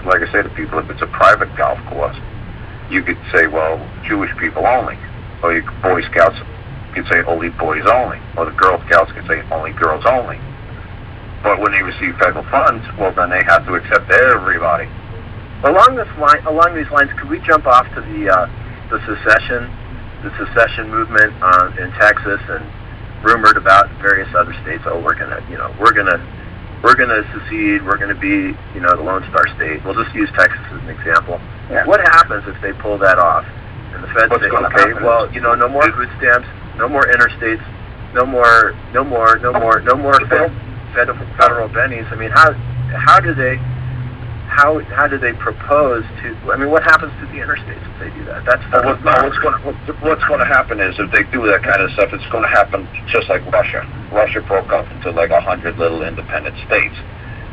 like I say to people, if it's a private golf course, you could say, well, Jewish people only, or Boy Scouts could say only boys only, or the Girl Scouts could say only girls only. But when they receive federal funds, well, then they have to accept everybody. Along these lines, could we jump off to the secession movement in Texas, and rumored about various other states? Oh, we're gonna secede. We're gonna be, the Lone Star State. We'll just use Texas as an example. Yeah. What happens if they pull that off? And the feds say, okay, well, no more food stamps, no more interstates, no more federal bennies. I mean, how do they propose to? I mean, what happens to the interstates if they do that? What's going to happen is, if they do that kind of stuff, it's going to happen just like Russia. Russia broke up into like 100 little independent states,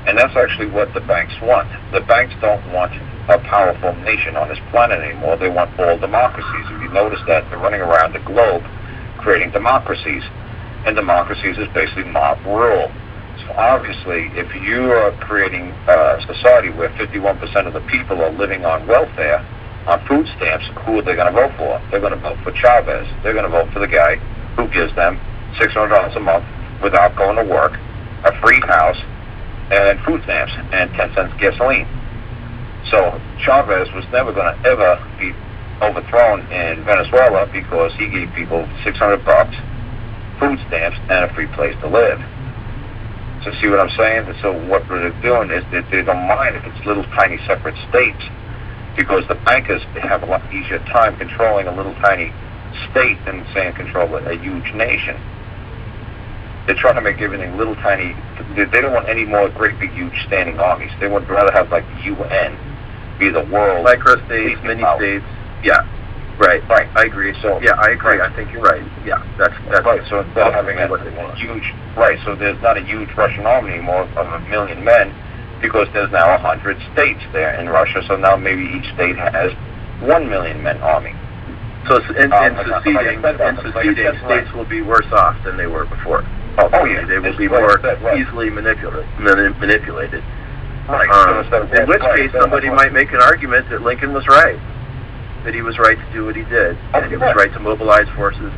and that's actually what the banks want. The banks don't want a powerful nation on this planet anymore. They want all democracies. If you notice that, they're running around the globe creating democracies, and democracies is basically mob rule. So obviously, if you are creating a society where 51% of the people are living on welfare, on food stamps, who are they going to vote for? They're going to vote for Chavez. They're going to vote for the guy who gives them $600 a month without going to work, a free house, and food stamps, and 10 cents gasoline. So Chavez was never going to ever be overthrown in Venezuela because he gave people $600, food stamps, and a free place to live. So see what I'm saying? So what they're doing is that they don't mind if it's little tiny separate states, because the bankers have a lot easier time controlling a little tiny state than saying control a huge nation. They're trying to make everything little tiny. They don't want any more great big huge standing armies. They would rather have like the UN be the world. Micro-states, mini-states. Yeah. Right. I agree. So yeah, I agree. I think you're right. Yeah, that's right. So instead of having a huge, right? So there's not a huge Russian army anymore of 1 million men, because there's now 100 states there in Russia. So now maybe each state has 1 million men army. So seceding states will be worse off than they were before. Oh yeah, they will be more easily manipulated. Right. In which case, somebody might make an argument that Lincoln was right. That he was right to do what he did, and he was right to mobilize forces